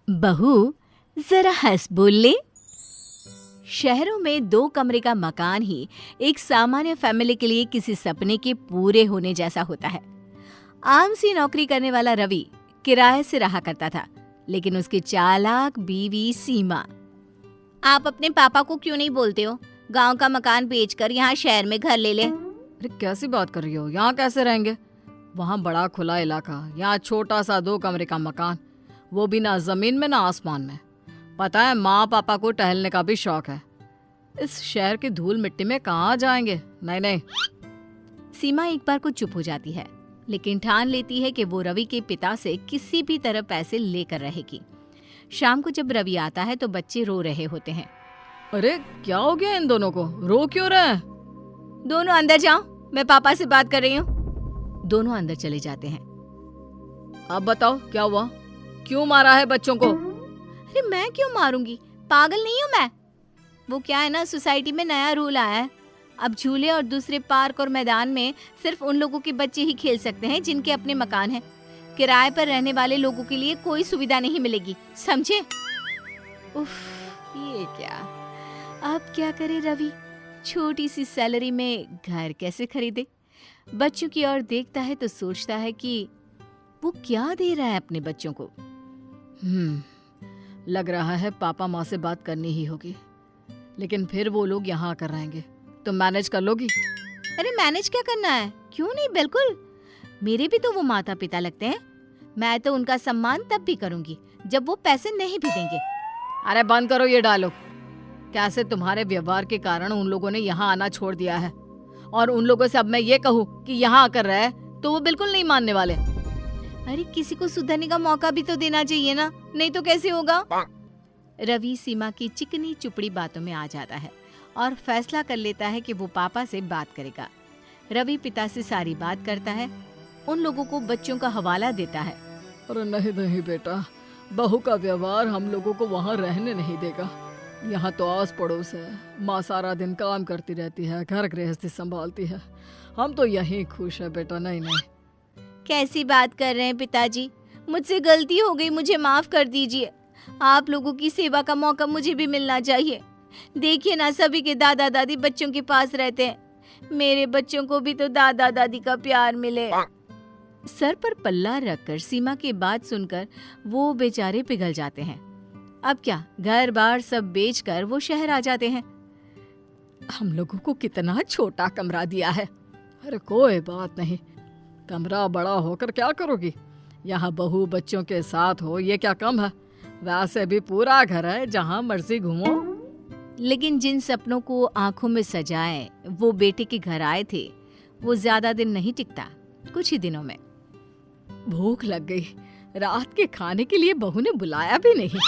बहू, जरा हंस बोल ले। शहरों में 2 कमरे का मकान ही एक सामान्य फैमिली के लिए किसी सपने के पूरे होने जैसा होता है। आम सी नौकरी करने वाला रवि किराए से रहा करता था, लेकिन उसकी चालाक बीवी सीमा। आप अपने पापा को क्यों नहीं बोलते हो? गांव का मकान बेचकर यहाँ शहर में घर ले ले। अरे कैसी बात कर रही हो? यहाँ कैसे रहेंगे? वहाँ बड़ा खुला इलाका, यहाँ छोटा सा 2 कमरे का मकान, वो भी ना जमीन में ना आसमान में। पता है, माँ पापा को टहलने का भी शौक है। इस शहर की धूल मिट्टी में कहाँ जाएंगे? नहीं नहीं। सीमा एक बार को चुप हो जाती है, लेकिन ठान लेती है कि वो रवि के पिता से किसी भी तरह पैसे लेकर रहेगी। शाम को जब रवि आता है तो बच्चे रो रहे होते हैं। अरे क्या हो गया इन दोनों को? रो क्यों रहे हैं? दोनों अंदर जाओ, मैं पापा से बात कर रही हूँ। दोनों अंदर चले जाते हैं। अब बताओ क्या हुआ? क्यों मारा है बच्चों को? अरे मैं क्यों मारूंगी? पागल नहीं हूँ मैं। वो क्या है ना, सोसाइटी में नया रूल आया है। अब झूले और दूसरे पार्क और मैदान में सिर्फ उन लोगों के बच्चे ही खेल सकते हैं जिनके अपने मकान हैं। किराए पर रहने वाले लोगों के लिए कोई सुविधा नहीं मिलेगी, समझे? उफ, ये क्या? अब क्या करे रवि? छोटी सी सैलरी में घर कैसे खरीदे? बच्चों की ओर देखता है तो सोचता है कि वो क्या दे रहा है अपने बच्चों को। लग रहा है पापा माँ से बात करनी ही होगी, लेकिन फिर वो लोग यहाँ आकर रहेंगे तो मैनेज कर लोगी? अरे मैनेज क्या करना है? क्यों नहीं, बिल्कुल। मेरे भी तो वो माता पिता लगते हैं। मैं तो उनका सम्मान तब भी करूंगी जब वो पैसे नहीं भी देंगे। अरे बंद करो ये डायलॉग। कैसे तुम्हारे व्यवहार के कारण उन लोगों ने यहाँ आना छोड़ दिया है, और उन लोगों से अब मैं ये कहूँ कि यहाँ आकर रहे तो वो बिल्कुल नहीं मानने वाले। अरे किसी को सुधरने का मौका भी तो देना चाहिए ना, नहीं तो कैसे होगा? रवि सीमा की चिकनी चुपड़ी बातों में आ जाता है और फैसला कर लेता है कि वो पापा से बात करेगा। रवि पिता से सारी बात करता है, उन लोगों को बच्चों का हवाला देता है। अरे नहीं नहीं बेटा, बहू का व्यवहार हम लोगों को वहाँ रहने नहीं देगा। यहाँ तो आस पड़ोस है, माँ सारा दिन काम करती रहती है, घर गृहस्थी संभालती है। हम तो यहीं खुश है बेटा। नहीं नहीं। कैसी बात कर रहे हैं पिताजी? मुझसे गलती हो गई, मुझे माफ कर दीजिए। आप लोगों की सेवा का मौका मुझे भी मिलना चाहिए। देखिए ना, सभी के दादा दादी बच्चों के पास रहते हैं। मेरे बच्चों को भी तो दादा दादी का प्यार मिले। सर पर पल्ला रखकर सीमा की बात सुनकर वो बेचारे पिघल जाते हैं। अब क्या, घर बार सब बेचकर वो शहर आ जाते हैं। हम लोगों को कितना छोटा कमरा दिया है। अरे कोई बात नहीं, कमरा बड़ा होकर क्या करोगी? यहाँ बहू बच्चों के साथ हो, ये क्या कम है? वैसे भी पूरा घर है, जहाँ मर्जी घूमो। लेकिन जिन सपनों को आंखों में सजाए वो बेटे के घर आए थे, वो ज्यादा दिन नहीं टिकता, कुछ ही दिनों में। भूख लग गई, रात के खाने के लिए बहू ने बुलाया भी नहीं।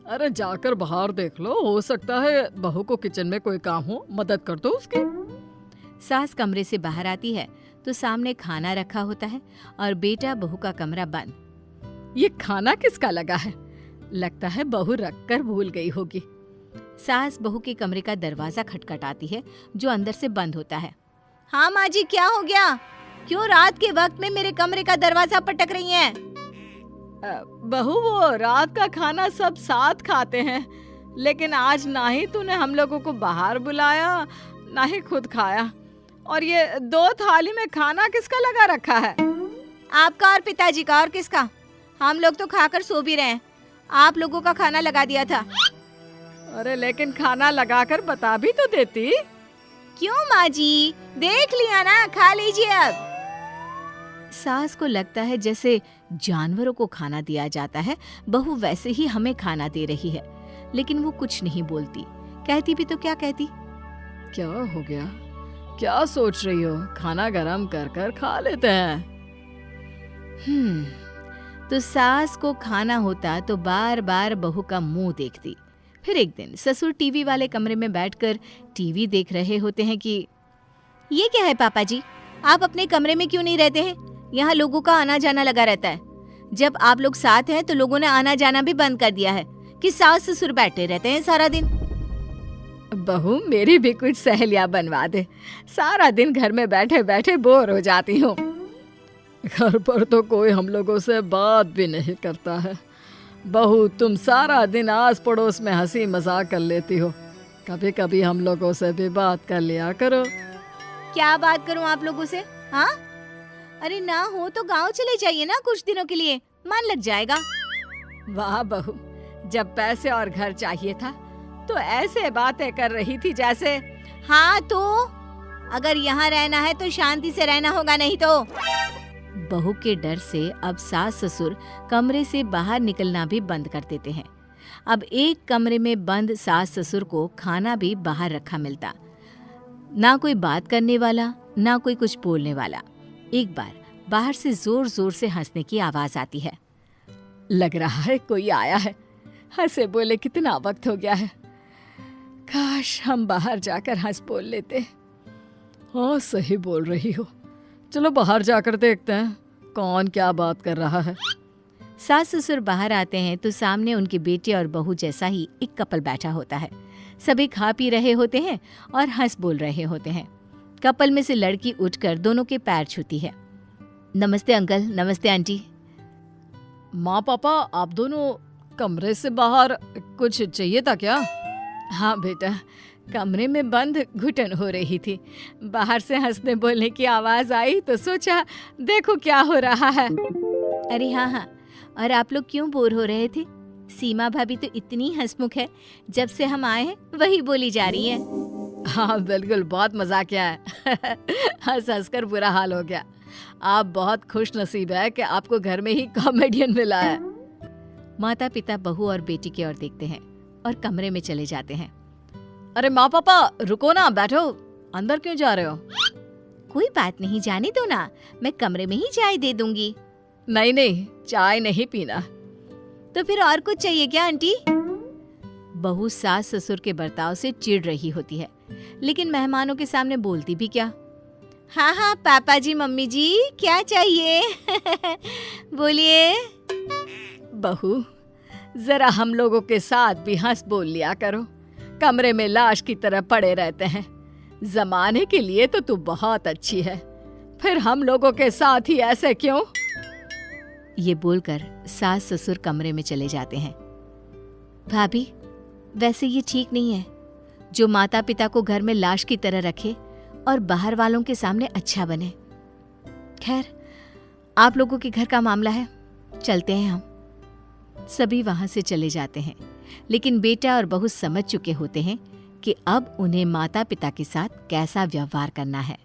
अरे जाकर बाहर देख लो, हो सकता है बहू को किचन में कोई काम हो, मदद कर दो उसकी। सास कमरे से बाहर आती है तो सामने खाना रखा होता है और बेटा बहू का कमरा बंद। ये खाना किसका लगा है? लगता है बहू रख कर भूल गई होगी। सास बहू के कमरे का दरवाजा खटखटाती है जो अंदर से बंद होता है। हाँ माँ जी, क्या हो गया? क्यों रात के वक्त में मेरे कमरे का दरवाजा पटक रही हैं? बहू, वो रात का खाना सब साथ खाते हैं, लेकिन आज ना ही तूने हम लोगों को बाहर बुलाया ना ही खुद खाया। और ये 2 थाली में खाना किसका लगा रखा है? आपका और पिताजी का। और किसका? हम लोग तो खाकर सो भी रहे हैं। आप लोगों का खाना लगा दिया था। अरे लेकिन खाना लगाकर बता भी तो देती। क्यों माँ जी, देख लिया ना, खा लीजिए अब। सास को लगता है जैसे जानवरों को खाना दिया जाता है, बहू वैसे ही हमें खाना दे रही है। लेकिन वो कुछ नहीं बोलती। कहती भी तो क्या कहती? क्या हो गया? क्या सोच रही हो? खाना गरम कर कर खा लेते हैं। तो सास को खाना होता तो बार बार बहू का मुंह देखती। फिर एक दिन ससुर टीवी वाले कमरे में बैठकर टीवी देख रहे होते हैं कि ये क्या है पापा जी, आप अपने कमरे में क्यों नहीं रहते हैं? यहाँ लोगों का आना जाना लगा रहता है। जब आप लोग साथ हैं तो लोगों ने आना जाना भी बंद कर दिया है कि सास ससुर बैठे रहते हैं सारा दिन। बहू, मेरी भी कुछ सहेलियां बनवा दे। सारा दिन घर में बैठे बैठे बोर हो जाती हूँ। घर पर तो कोई हम लोगों से बात भी नहीं करता है। बहू, तुम सारा दिन आस पड़ोस में हंसी मजाक कर लेती हो, कभी कभी हम लोगों से भी बात कर लिया करो। क्या बात करूं आप लोगों से? हाँ, अरे ना हो तो गांव चले जाइए ना कुछ दिनों के लिए, मन लग जाएगा। वाह बहू, जब पैसे और घर चाहिए था तो ऐसे बातें कर रही थी जैसे। हाँ तो अगर यहाँ रहना है तो शांति से रहना होगा, नहीं तो। बहू के डर से अब सास ससुर कमरे से बाहर निकलना भी बंद कर देते हैं। अब एक कमरे में बंद सास ससुर को खाना भी बाहर रखा मिलता, ना कोई बात करने वाला, ना कोई कुछ बोलने वाला। एक बार बाहर से जोर जोर से हंसने की आवाज आती है। लग रहा है कोई आया है, हंसे बोले कितना वक्त हो गया है, काश हम बाहर जाकर हंस बोल लेते। हाँ सही बोल रही हो, चलो बाहर जाकर देखते हैं कौन क्या बात कर रहा है। सास ससुर बाहर आते हैं तो सामने उनके बेटे और बहू जैसा ही एक कपल बैठा होता है। सभी खा पी रहे होते हैं और हंस बोल रहे होते हैं। कपल में से लड़की उठकर दोनों के पैर छूती है। नमस्ते अंकल, नमस्ते आंटी। माँ पापा, आप दोनों कमरे से बाहर, कुछ चाहिए था क्या? हाँ बेटा, कमरे में बंद घुटन हो रही थी, बाहर से हंसने बोलने की आवाज आई तो सोचा देखो क्या हो रहा है। अरे हाँ हाँ, और आप लोग क्यों बोर हो रहे थे? सीमा भाभी तो इतनी हंसमुख है, जब से हम आए हैं वही बोली जा रही है। हाँ बिल्कुल, बहुत मजाकिया है। हंस हंस कर बुरा हाल हो गया। आप बहुत खुश नसीब है कि आपको घर में ही कॉमेडियन मिला है। माता पिता बहू और बेटी की ओर देखते हैं और कमरे में चले जाते हैं। अरे माँ पापा रुको ना, बैठो, अंदर क्यों जा रहे हो? कोई बात नहीं, जाने दो ना, मैं कमरे में ही चाय दे दूंगी। नहीं नहीं, चाय नहीं पीना। तो फिर और कुछ चाहिए क्या आंटी? बहू सास ससुर के बर्ताव से चिढ़ रही होती है, लेकिन मेहमानों के सामने बोलती भी क्या। हाँ हाँ पापा जी, मम्मी जी, क्या चाहिए? बोलिए। बहू, जरा हम लोगों के साथ भी हंस बोल लिया करो, कमरे में लाश की तरह पड़े रहते हैं। जमाने के लिए तो तू बहुत अच्छी है, फिर हम लोगों के साथ ही ऐसे क्यों? ये बोलकर सास ससुर कमरे में चले जाते हैं। भाभी, वैसे ये ठीक नहीं है, जो माता पिता को घर में लाश की तरह रखे और बाहर वालों के सामने अच्छा बने। खैर, आप लोगों के घर का मामला है, चलते हैं हम। सभी वहां से चले जाते हैं, लेकिन बेटा और बहू समझ चुके होते हैं कि अब उन्हें माता पिता के साथ कैसा व्यवहार करना है।